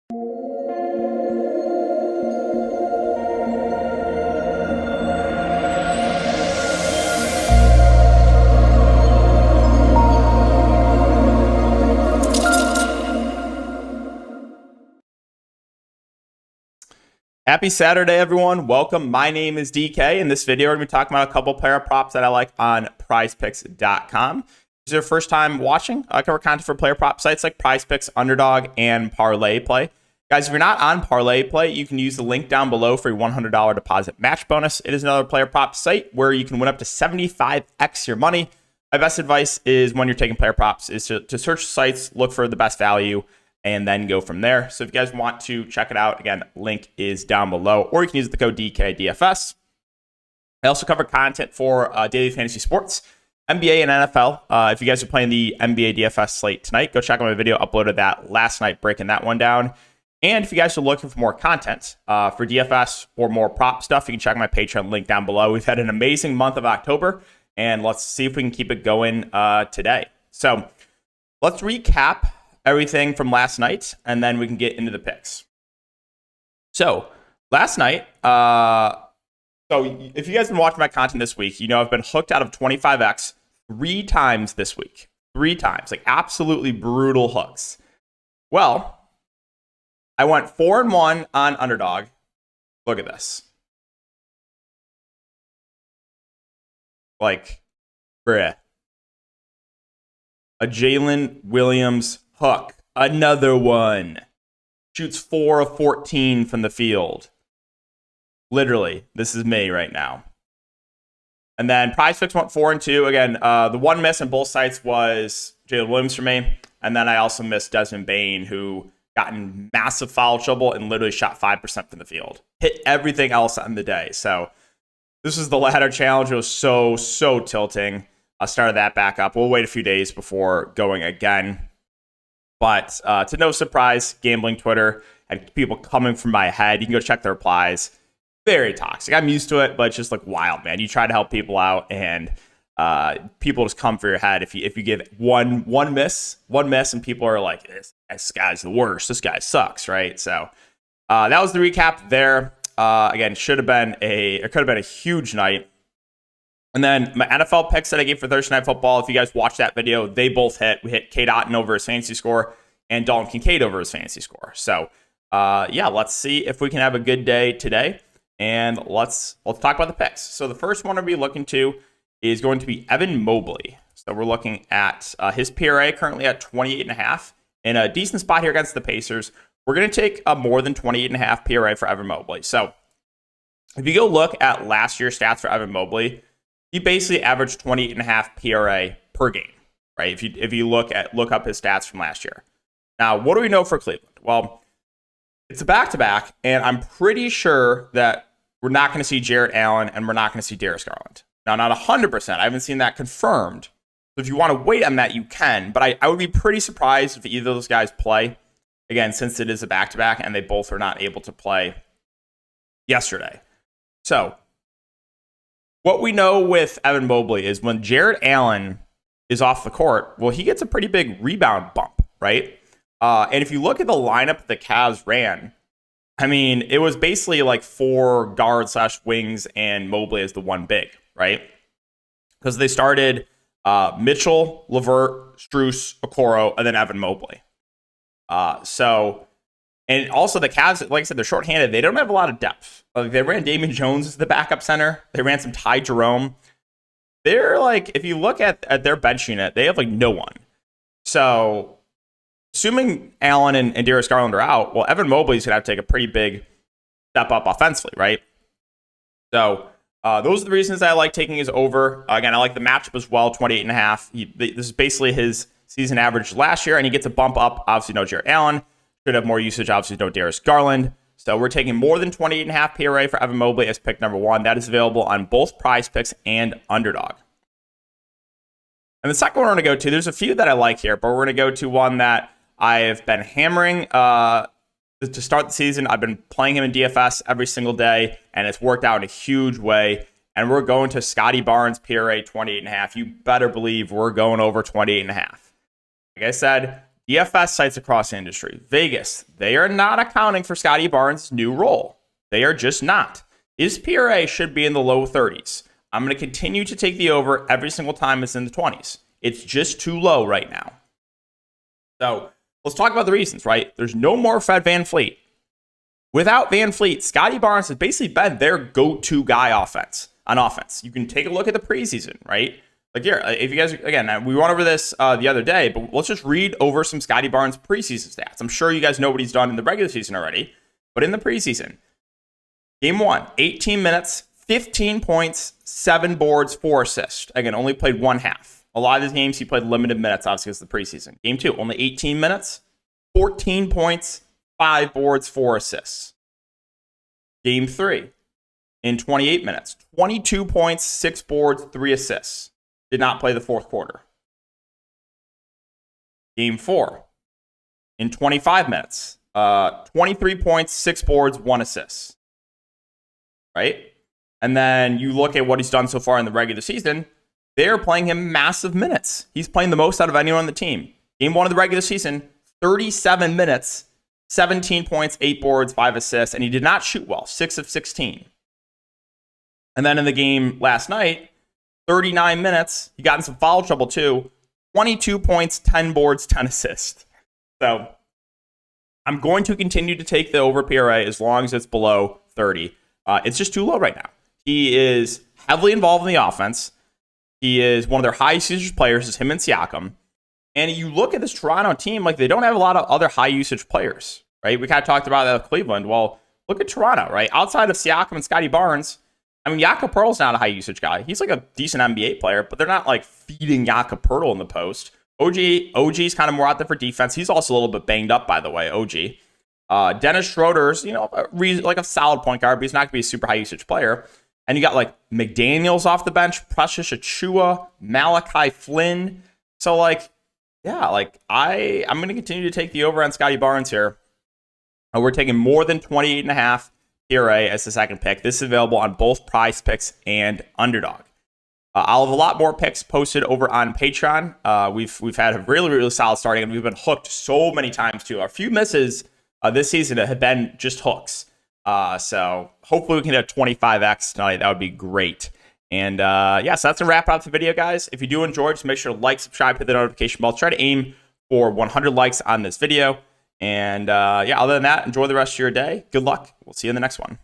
Happy Saturday, everyone. Welcome. My name is DK. In this video, we're going to be talking about a couple player props that I like on PrizePicks.com. If this is your first time watching, I cover content for player prop sites like PrizePicks, Underdog, and Parlay Play. Guys, if you're not on Parlay Play, you can use the link down below for a $100 deposit match bonus. It is another player prop site where you can win up to 75x your money. My best advice is when you're taking player props is to search sites, look for the best value, and then go from there. So if you guys want to check it out, again, link is down below, or you can use the code DKDFS. I also cover content for daily fantasy sports, NBA and NFL. If you guys are playing the NBA DFS slate tonight, go check out my video. Uploaded that last night, breaking that one down. And if you guys are looking for more content for DFS or more prop stuff, you can check my Patreon link down below. We've had an amazing month of October, and let's see if we can keep it going today. So let's recap everything from last night, and then we can get into the picks. So last night, so if you guys have been watching my content this week, you know I've been hooked out of 25x 3 times this week. 3 times, like absolutely brutal hooks. Well, I went 4-1 on Underdog. Look at this. Like, bruh. A Jalen Williams hook. Another one. Shoots 4 of 14 from the field. Literally, this is me right now. And then PrizePicks went 4-2. Again, the one miss on both sites was Jalen Williams for me. And then I also missed Desmond Bane, who got in massive foul trouble and literally shot 5% from the field. Hit everything else on the day. So this is the ladder challenge. It was so tilting. I started that back up. We'll wait a few days before going again. But to no surprise, gambling Twitter had people coming from my head. You can go check the replies. Very toxic. I'm used to it, but it's just like wild, man. You try to help people out, and people just come for your head if you give one miss, and people are like, this guy's the worst. This guy sucks, right? So that was the recap there. Again, could have been a huge night. And then my NFL picks that I gave for Thursday Night Football, if you guys watched that video, they both hit. We hit Kate Otten over his fantasy score and Dalton Kincaid over his fantasy score. So, yeah, let's see if we can have a good day today. And let's talk about the picks. So the first one I'll be looking to is going to be Evan Mobley. So we're looking at his PRA currently at 28.5. In a decent spot here against the Pacers. We're going to take a more than 28.5 PRA for Evan Mobley. So if you go look at last year's stats for Evan Mobley, he basically averaged 28.5 PRA per game, right? If you look up his stats from last year. Now, what do we know for Cleveland? Well, it's a back-to-back, and I'm pretty sure that we're not going to see Jarrett Allen and we're not going to see Darius Garland. Now, not 100%. I haven't seen that confirmed. So if you want to wait on that, you can. But I would be pretty surprised if either of those guys play, again, since it is a back-to-back and they both are not able to play yesterday. So what we know with Evan Mobley is when Jarrett Allen is off the court, well, he gets a pretty big rebound bump, right? And if you look at the lineup the Cavs ran, I mean, it was basically like 4 guard/wings and Mobley as the one big, right? Because they started Mitchell, LeVert, Strus, Okoro, and then Evan Mobley. And also the Cavs, like I said, they're shorthanded. They don't have a lot of depth. They ran Damian Jones as the backup center. They ran some Ty Jerome. They're like, if you look at their bench unit, they have like no one. So assuming Allen and Darius Garland are out, well, Evan Mobley's going to have to take a pretty big step up offensively, right? So those are the reasons I like taking his over. Again, I like the matchup as well, 28.5. This is basically his season average last year, and he gets a bump up. Obviously, no Jarrett Allen. Should have more usage, obviously, no Darius Garland. So we're taking more than 28.5 PRA for Evan Mobley as pick number 1. That is available on both PrizePicks and Underdog. And the second one we're going to go to, there's a few that I like here, but we're going to go to one that I have been hammering to start the season. I've been playing him in DFS every single day, and it's worked out in a huge way. And we're going to Scotty Barnes, PRA 28.5. You better believe we're going over 28.5. Like I said, DFS sites across the industry, Vegas, they are not accounting for Scotty Barnes' new role. They are just not. His PRA should be in the low 30s. I'm going to continue to take the over every single time it's in the 20s. It's just too low right now. So let's talk about the reasons, right? There's no more Fred VanVleet. Without VanVleet, Scotty Barnes has basically been their go-to guy on offense. You can take a look at the preseason, right? Like here, if you guys, again, we went over this the other day, but let's just read over some Scotty Barnes preseason stats. I'm sure you guys know what he's done in the regular season already, but in the preseason, game 1, 18 minutes, 15 points, 7 boards, 4 assists. Again, only played one half. A lot of his games, he played limited minutes, obviously, because of the preseason. Game 2, only 18 minutes, 14 points, 5 boards, 4 assists. Game 3, in 28 minutes, 22 points, 6 boards, 3 assists. Did not play the fourth quarter. Game 4, in 25 minutes, 23 points, 6 boards, 1 assist. Right? And then you look at what he's done so far in the regular season, they're playing him massive minutes. He's playing the most out of anyone on the team. Game 1 of the regular season, 37 minutes, 17 points, 8 boards, 5 assists, and he did not shoot well, 6 of 16. And then in the game last night, 39 minutes, he got in some foul trouble too, 22 points, 10 boards, 10 assists. So I'm going to continue to take the over PRA as long as it's below 30. It's just too low right now. He is heavily involved in the offense. He is one of their highest usage players, is him and Siakam. And you look at this Toronto team, like they don't have a lot of other high usage players, right? We kind of talked about that with Cleveland. Well, look at Toronto, right? Outside of Siakam and Scotty Barnes, I mean, Jakob Poeltl's not a high usage guy. He's like a decent NBA player, but they're not like feeding Jakob Poeltl in the post. OG's kind of more out there for defense. He's also a little bit banged up, by the way, OG. Dennis Schroeder's, like a solid point guard, but he's not going to be a super high usage player. And you got like McDaniels off the bench, Precious Achua, Malachi Flynn. So like, yeah, like I'm going to continue to take the over on Scotty Barnes here. We're taking more than 28.5 PRA as the second pick. This is available on both PrizePicks and Underdog. I'll have a lot more picks posted over on Patreon. We've had a really, really solid starting, and we've been hooked so many times too. Our few misses this season have been just hooks. So hopefully we can have 25x tonight. That would be great. And so that's a wrap up the video, guys. If you do enjoy, just make sure to like, subscribe, hit the notification bell. Try to aim for 100 likes on this video. And other than that, enjoy the rest of your day. Good luck. We'll see you in the next one.